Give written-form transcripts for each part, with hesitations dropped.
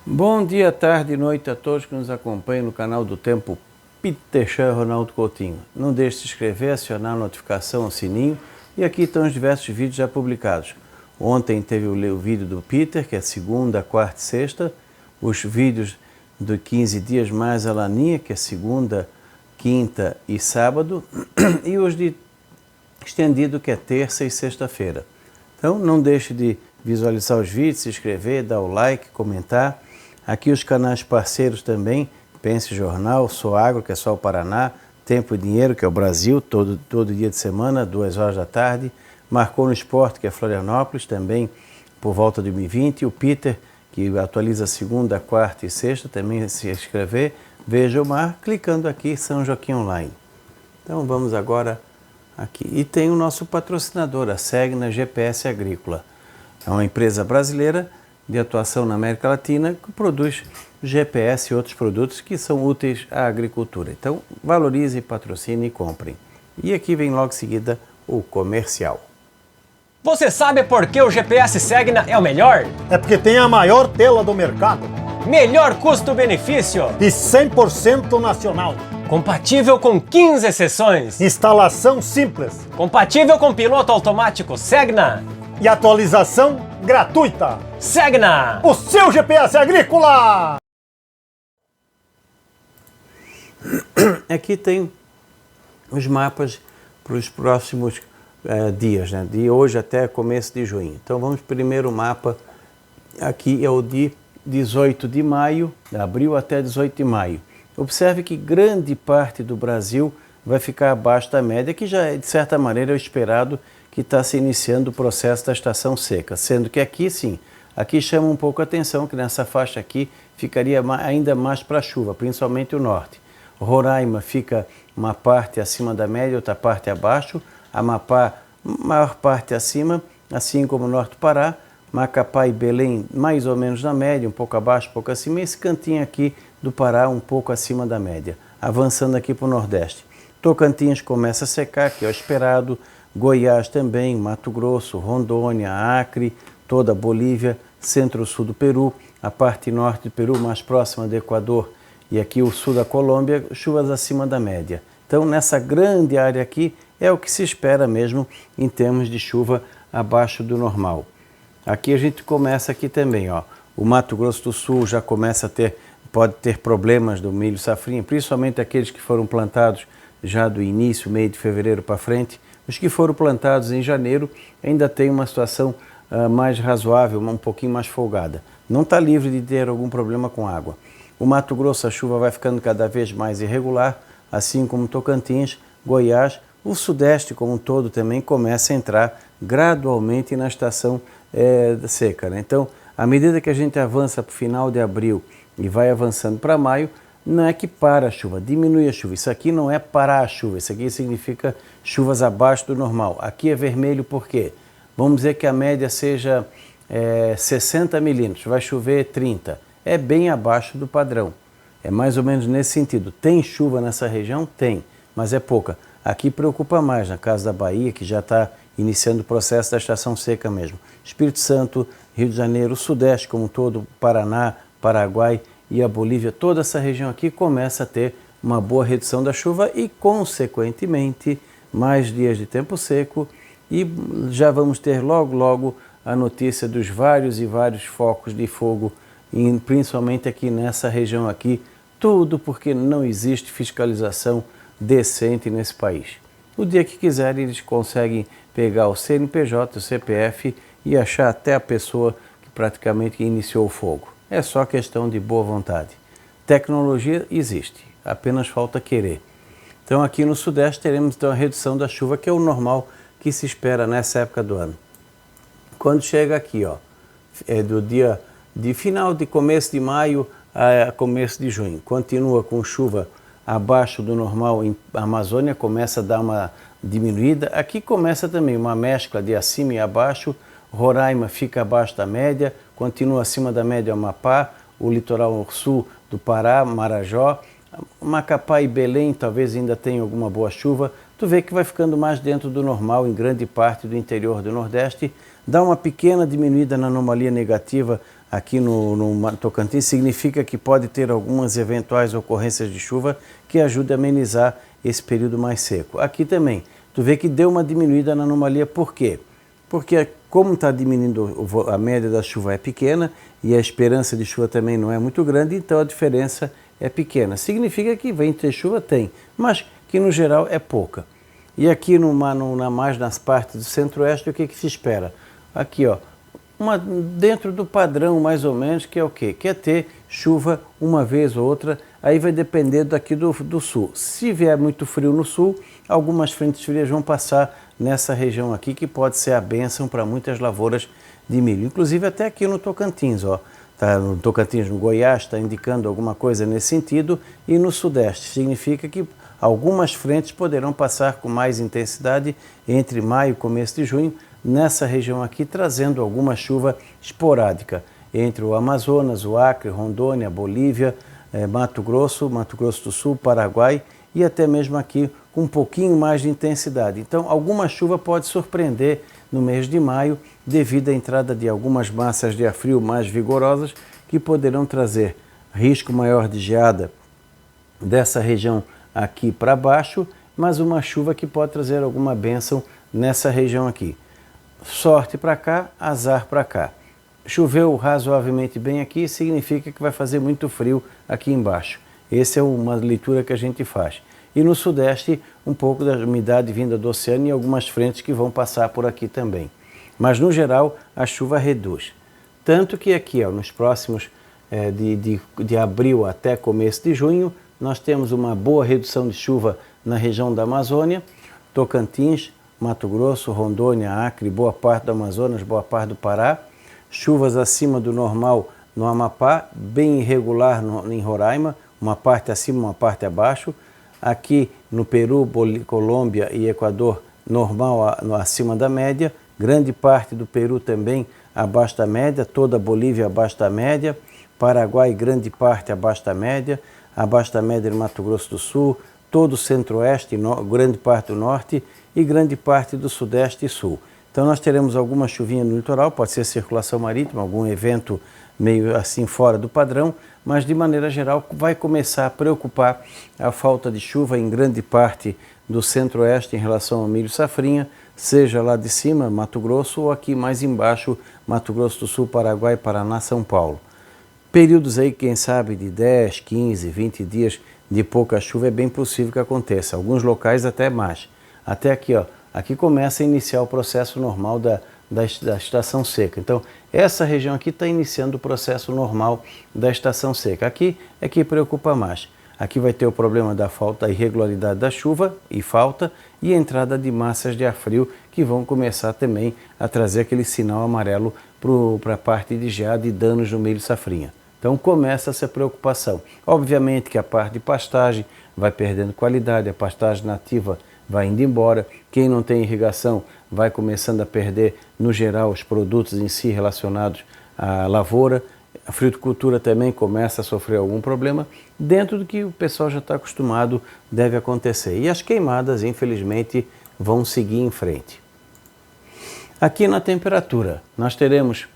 Bom dia, tarde e noite a todos que nos acompanham no canal do Tempo Peter Chan Ronaldo Coutinho. Não deixe de se inscrever, acionar a notificação, o sininho, e aqui estão os diversos vídeos já publicados. Ontem teve o vídeo do Peter, que é segunda, quarta e sexta, os vídeos de 15 dias mais a Laninha, que é segunda, quinta e sábado, e os de estendido, que é terça e sexta-feira. Então não deixe de visualizar os vídeos, se inscrever, dar o like, comentar. Aqui os canais parceiros também, Pense Jornal, Sou Agro, que é só o Paraná, Tempo e Dinheiro, que é o Brasil, todo dia de semana, 2 horas da tarde, Marcou no Esporte, que é Florianópolis, também por volta de 2020, e o Peter, que atualiza segunda, quarta e sexta, também se inscrever, veja o mar, clicando aqui, São Joaquim Online. Então vamos agora aqui. E tem o nosso patrocinador, a Segna GPS Agrícola. É uma empresa brasileira de atuação na América Latina que produz GPS e outros produtos que são úteis à agricultura. Então, valorize, patrocine e comprem. E aqui vem logo em seguida o comercial. Você sabe por que o GPS Segna é o melhor? É porque tem a maior tela do mercado. Melhor custo-benefício. E 100% nacional. Compatível com 15 seções. Instalação simples. Compatível com piloto automático Segna. E atualização gratuita. Segna! O seu GPS agrícola! Aqui tem os mapas para os próximos dias, né? De hoje até começo de junho. Então vamos primeiro o mapa, aqui é o de 18 de maio, abril até 18 de maio. Observe que grande parte do Brasil vai ficar abaixo da média, que já de certa maneira é o esperado, que está se iniciando o processo da estação seca, sendo que aqui sim, aqui chama um pouco a atenção que nessa faixa aqui ficaria ainda mais para a chuva, principalmente o norte. Roraima fica uma parte acima da média, outra parte abaixo, Amapá maior parte acima, assim como o norte do Pará, Macapá e Belém mais ou menos na média, um pouco abaixo, um pouco acima, e esse cantinho aqui do Pará um pouco acima da média, avançando aqui para o nordeste. Tocantins começa a secar, que é o esperado, Goiás também, Mato Grosso, Rondônia, Acre, toda a Bolívia, centro-sul do Peru, a parte norte do Peru mais próxima do Equador e aqui o sul da Colômbia, chuvas acima da média. Então nessa grande área aqui é o que se espera mesmo em termos de chuva abaixo do normal. Aqui a gente começa aqui também, ó, o Mato Grosso do Sul já começa a pode ter problemas do milho safrinha, principalmente aqueles que foram plantados já do início, meio de fevereiro para frente. Os que foram plantados em janeiro ainda tem uma situação mais razoável, um pouquinho mais folgada. Não está livre de ter algum problema com água. O Mato Grosso, a chuva vai ficando cada vez mais irregular, assim como Tocantins, Goiás. O Sudeste como um todo também começa a entrar gradualmente na estação seca, né? Então, à medida que a gente avança para o final de abril e vai avançando para maio, não é que para a chuva, diminui a chuva. Isso aqui não é parar a chuva, isso aqui significa chuvas abaixo do normal. Aqui é vermelho por quê? Vamos dizer que a média seja 60 milímetros, vai chover 30. É bem abaixo do padrão. É mais ou menos nesse sentido. Tem chuva nessa região? Tem, mas é pouca. Aqui preocupa mais, na casa da Bahia, que já está iniciando o processo da estação seca mesmo. Espírito Santo, Rio de Janeiro, o Sudeste como um todo, Paraná, Paraguai e a Bolívia, toda essa região aqui começa a ter uma boa redução da chuva e, consequentemente, mais dias de tempo seco, e já vamos ter logo a notícia dos vários focos de fogo, principalmente aqui nessa região aqui, tudo porque não existe fiscalização decente nesse país. O dia que quiserem, eles conseguem pegar o CNPJ, o CPF e achar até a pessoa que praticamente iniciou o fogo. É só questão de boa vontade. Tecnologia existe, apenas falta querer. Então aqui no Sudeste teremos então a redução da chuva, que é o normal que se espera nessa época do ano. Quando chega aqui, ó, é do dia de final de começo de maio a começo de junho, continua com chuva abaixo do normal em Amazônia, começa a dar uma diminuída. Aqui começa também uma mescla de acima e abaixo. Roraima fica abaixo da média, continua acima da média Amapá, o litoral sul do Pará, Marajó, Macapá e Belém talvez ainda tenha alguma boa chuva. Tu vê que vai ficando mais dentro do normal em grande parte do interior do Nordeste. Dá uma pequena diminuída na anomalia negativa aqui no Tocantins, significa que pode ter algumas eventuais ocorrências de chuva que ajudem a amenizar esse período mais seco. Aqui também, tu vê que deu uma diminuída na anomalia, por quê? Porque como está diminuindo, a média da chuva é pequena e a esperança de chuva também não é muito grande, então a diferença é pequena. Significa que vem ter chuva? Tem, mas que no geral é pouca. E aqui mais nas partes do centro-oeste, o que se espera? Aqui, ó, dentro do padrão mais ou menos, que é o quê? Que é ter chuva uma vez ou outra, aí vai depender daqui do sul. Se vier muito frio no sul, algumas frentes frias vão passar nessa região aqui, que pode ser a bênção para muitas lavouras de milho. Inclusive até aqui no Tocantins, ó. Tá, no Tocantins, no Goiás, está indicando alguma coisa nesse sentido, e no sudeste significa que algumas frentes poderão passar com mais intensidade entre maio e começo de junho, nessa região aqui, trazendo alguma chuva esporádica entre o Amazonas, o Acre, Rondônia, Bolívia, Mato Grosso do Sul, Paraguai e até mesmo aqui com um pouquinho mais de intensidade. Então, alguma chuva pode surpreender no mês de maio devido à entrada de algumas massas de ar frio mais vigorosas que poderão trazer risco maior de geada dessa região aqui para baixo, mas uma chuva que pode trazer alguma bênção nessa região aqui. Sorte para cá, azar para cá. Choveu razoavelmente bem aqui, significa que vai fazer muito frio aqui embaixo. Essa é uma leitura que a gente faz. E no sudeste, um pouco da umidade vinda do oceano e algumas frentes que vão passar por aqui também. Mas no geral, a chuva reduz. Tanto que aqui, ó, nos próximos de abril até começo de junho, nós temos uma boa redução de chuva na região da Amazônia, Tocantins, Mato Grosso, Rondônia, Acre, boa parte do Amazonas, boa parte do Pará, chuvas acima do normal no Amapá, bem irregular em Roraima, uma parte acima, uma parte abaixo. Aqui no Peru, Colômbia e Equador, normal acima da média. Grande parte do Peru também abaixo da média, toda a Bolívia abaixo da média. Paraguai, grande parte abaixo da média no Mato Grosso do Sul, todo o centro-oeste, grande parte do norte e grande parte do sudeste e sul. Então nós teremos alguma chuvinha no litoral, pode ser circulação marítima, algum evento meio assim fora do padrão, mas de maneira geral vai começar a preocupar a falta de chuva em grande parte do centro-oeste em relação ao milho safrinha, seja lá de cima, Mato Grosso, ou aqui mais embaixo, Mato Grosso do Sul, Paraguai, Paraná, São Paulo. Períodos aí, quem sabe, de 10, 15, 20 dias de pouca chuva é bem possível que aconteça, alguns locais até mais. Até aqui, ó, aqui começa a iniciar o processo normal da estação seca. Então, essa região aqui está iniciando o processo normal da estação seca. Aqui é que preocupa mais. Aqui vai ter o problema da falta, da irregularidade da chuva e falta, e a entrada de massas de ar frio que vão começar também a trazer aquele sinal amarelo para a parte de geada e danos no milho safrinha. Então começa essa preocupação. Obviamente que a parte de pastagem vai perdendo qualidade, a pastagem nativa vai indo embora, quem não tem irrigação vai começando a perder, no geral, os produtos em si relacionados à lavoura. A fruticultura também começa a sofrer algum problema, dentro do que o pessoal já está acostumado, deve acontecer. E as queimadas, infelizmente, vão seguir em frente. Aqui na temperatura, nós teremos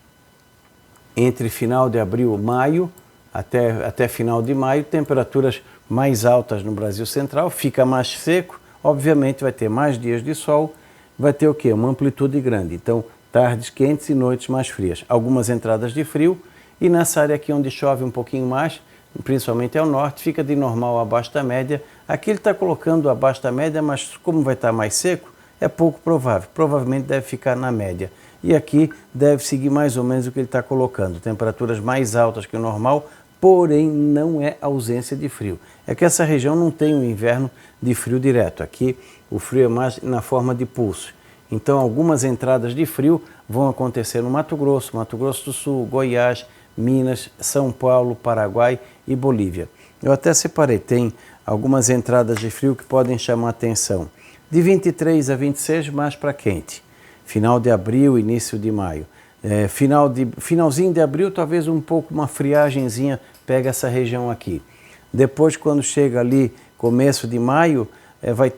entre final de abril e maio, até final de maio, temperaturas mais altas no Brasil Central, fica mais seco, obviamente vai ter mais dias de sol, vai ter o quê? Uma amplitude grande, então tardes quentes e noites mais frias, algumas entradas de frio, e nessa área aqui onde chove um pouquinho mais, principalmente ao norte, fica de normal abaixo da média. Aqui ele está colocando abaixo da média, mas como vai estar mais seco, é pouco provável, provavelmente deve ficar na média. E aqui deve seguir mais ou menos o que ele está colocando, temperaturas mais altas que o normal, porém não é ausência de frio. É que essa região não tem um inverno de frio direto, aqui o frio é mais na forma de pulso. Então algumas entradas de frio vão acontecer no Mato Grosso do Sul, Goiás, Minas, São Paulo, Paraguai e Bolívia. Eu até separei, tem algumas entradas de frio que podem chamar atenção. De 23 a 26, mais para quente. Final de abril, início de maio. Finalzinho de abril, talvez um pouco uma friagenzinha pega essa região aqui. Depois, quando chega ali começo de maio, vai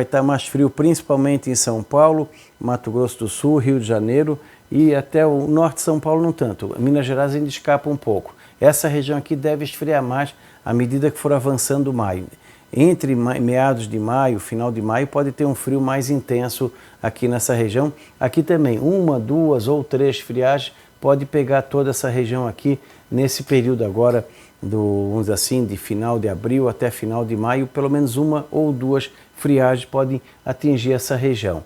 estar mais frio, principalmente em São Paulo, Mato Grosso do Sul, Rio de Janeiro e até o norte de São Paulo não tanto. Minas Gerais ainda escapa um pouco. Essa região aqui deve esfriar mais à medida que for avançando maio. Entre meados de maio, final de maio, pode ter um frio mais intenso aqui nessa região. Aqui também, 1, 2 ou 3 friagens pode pegar toda essa região aqui nesse período agora, vamos dizer assim, de final de abril até final de maio, pelo menos 1 ou 2 friagens podem atingir essa região.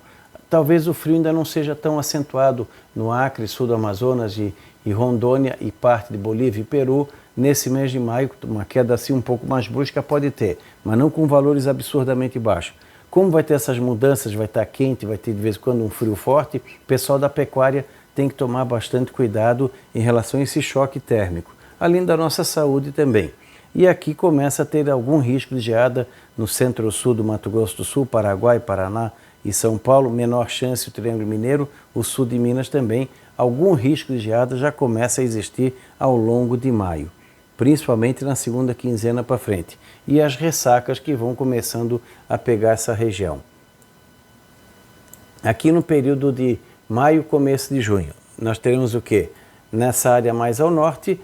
Talvez o frio ainda não seja tão acentuado no Acre, sul do Amazonas e Rondônia e parte de Bolívia e Peru. Nesse mês de maio, uma queda assim um pouco mais brusca pode ter, mas não com valores absurdamente baixos. Como vai ter essas mudanças, vai estar quente, vai ter de vez em quando um frio forte, o pessoal da pecuária tem que tomar bastante cuidado em relação a esse choque térmico, além da nossa saúde também. E aqui começa a ter algum risco de geada no centro-sul do Mato Grosso do Sul, Paraguai, Paraná e São Paulo, menor chance o Triângulo Mineiro, o sul de Minas também. Algum risco de geada já começa a existir ao longo de maio, principalmente na segunda quinzena para frente. E as ressacas que vão começando a pegar essa região. Aqui no período de maio, começo de junho, nós teremos o quê? Nessa área mais ao norte,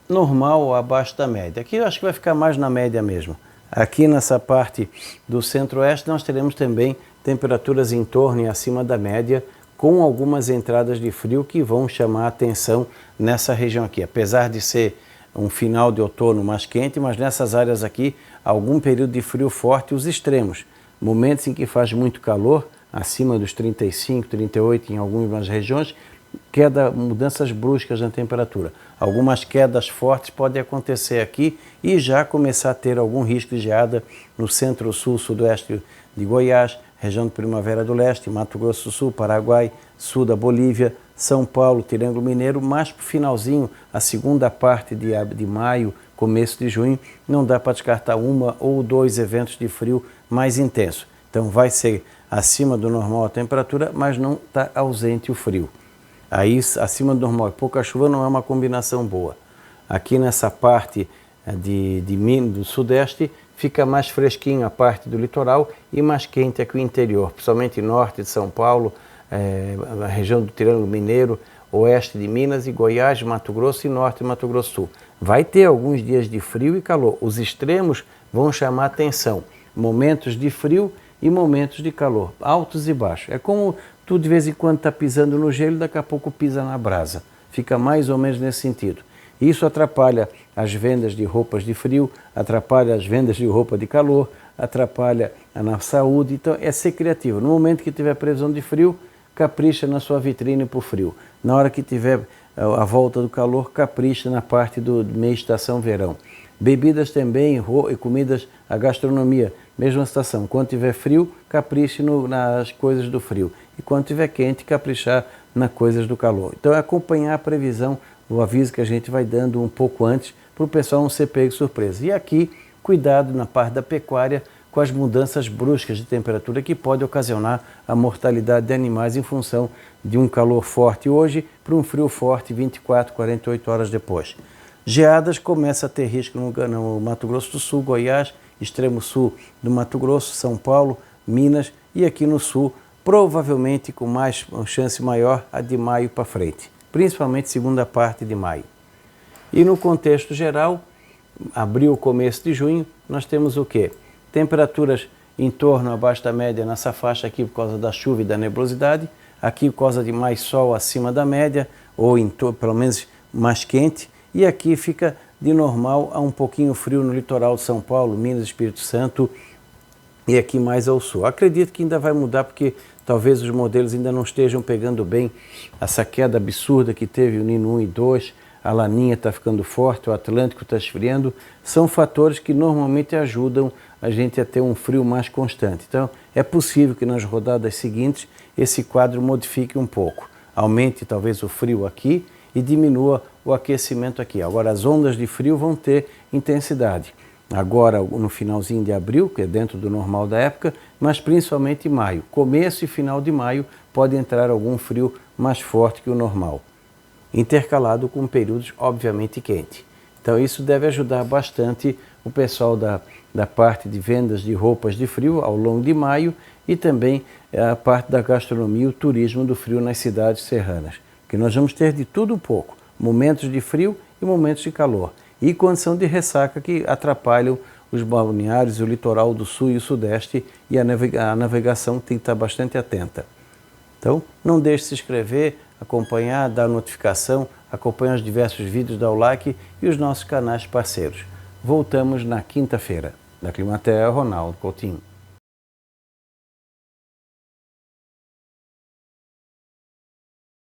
normal ou abaixo da média. Aqui eu acho que vai ficar mais na média mesmo. Aqui nessa parte do centro-oeste nós teremos também temperaturas em torno e acima da média, com algumas entradas de frio que vão chamar a atenção nessa região aqui. Apesar de ser um final de outono mais quente, mas nessas áreas aqui, algum período de frio forte, os extremos. Momentos em que faz muito calor, acima dos 35, 38 em algumas regiões, mudanças bruscas na temperatura. Algumas quedas fortes podem acontecer aqui e já começar a ter algum risco de geada no centro-sul, sudoeste de Goiás, região de Primavera do Leste, Mato Grosso do Sul, Paraguai, sul da Bolívia, São Paulo, Triângulo Mineiro, mais para o finalzinho, a segunda parte de maio, começo de junho, não dá para descartar 1 ou 2 eventos de frio mais intenso. Então vai ser acima do normal a temperatura, mas não está ausente o frio. Aí, acima do normal e pouca chuva não é uma combinação boa. Aqui nessa parte do sudeste, fica mais fresquinho a parte do litoral e mais quente aqui o interior, principalmente norte de São Paulo, a região do Triângulo Mineiro, oeste de Minas e Goiás, Mato Grosso e norte de Mato Grosso do Sul. Vai ter alguns dias de frio e calor. Os extremos vão chamar atenção. Momentos de frio e momentos de calor, altos e baixos. É como tu de vez em quando está pisando no gelo, daqui a pouco pisa na brasa. Fica mais ou menos nesse sentido. Isso atrapalha as vendas de roupas de frio, atrapalha as vendas de roupa de calor, atrapalha na saúde. Então é ser criativo. No momento que tiver previsão de frio, capricha na sua vitrine para o frio. Na hora que tiver a volta do calor, capricha na parte do meia estação verão. Bebidas também, e comidas, a gastronomia, mesma situação. Quando tiver frio, capriche nas coisas do frio. E quando tiver quente, caprichar nas coisas do calor. Então é acompanhar a previsão, o aviso que a gente vai dando um pouco antes, para o pessoal não ser pego de surpresa. E aqui, cuidado na parte da pecuária com as mudanças bruscas de temperatura que pode ocasionar a mortalidade de animais em função de um calor forte hoje para um frio forte 24, 48 horas depois. Geadas começa a ter risco no Mato Grosso do Sul, Goiás, extremo sul do Mato Grosso, São Paulo, Minas e aqui no sul, provavelmente com uma chance maior a de maio para frente, principalmente segunda parte de maio. E no contexto geral, abril, começo de junho, nós temos o quê? Temperaturas em torno abaixo da média nessa faixa aqui por causa da chuva e da nebulosidade, aqui por causa de mais sol acima da média, ou pelo menos mais quente, e aqui fica de normal a um pouquinho frio no litoral de São Paulo, Minas, Espírito Santo e aqui mais ao sul. Acredito que ainda vai mudar porque talvez os modelos ainda não estejam pegando bem essa queda absurda que teve o Nino 1 e 2, a Laninha está ficando forte, o Atlântico está esfriando, são fatores que normalmente ajudam a gente a ter um frio mais constante. Então é possível que nas rodadas seguintes esse quadro modifique um pouco, aumente talvez o frio aqui e diminua o aquecimento aqui. Agora as ondas de frio vão ter intensidade. Agora no finalzinho de abril, que é dentro do normal da época, mas principalmente em maio. Começo e final de maio pode entrar algum frio mais forte que o normal, intercalado com períodos obviamente quentes. Então isso deve ajudar bastante o pessoal da parte de vendas de roupas de frio ao longo de maio e também a parte da gastronomia e o turismo do frio nas cidades serranas. Que nós vamos ter de tudo um pouco, momentos de frio e momentos de calor. E condição de ressaca que atrapalham os balneários, o litoral do sul e o sudeste, e a navegação tem que estar bastante atenta. Então, não deixe de se inscrever, acompanhar, dar notificação, acompanhar os diversos vídeos da ULAC e os nossos canais parceiros. Voltamos na quinta-feira. Da Climatea, Ronaldo Coutinho.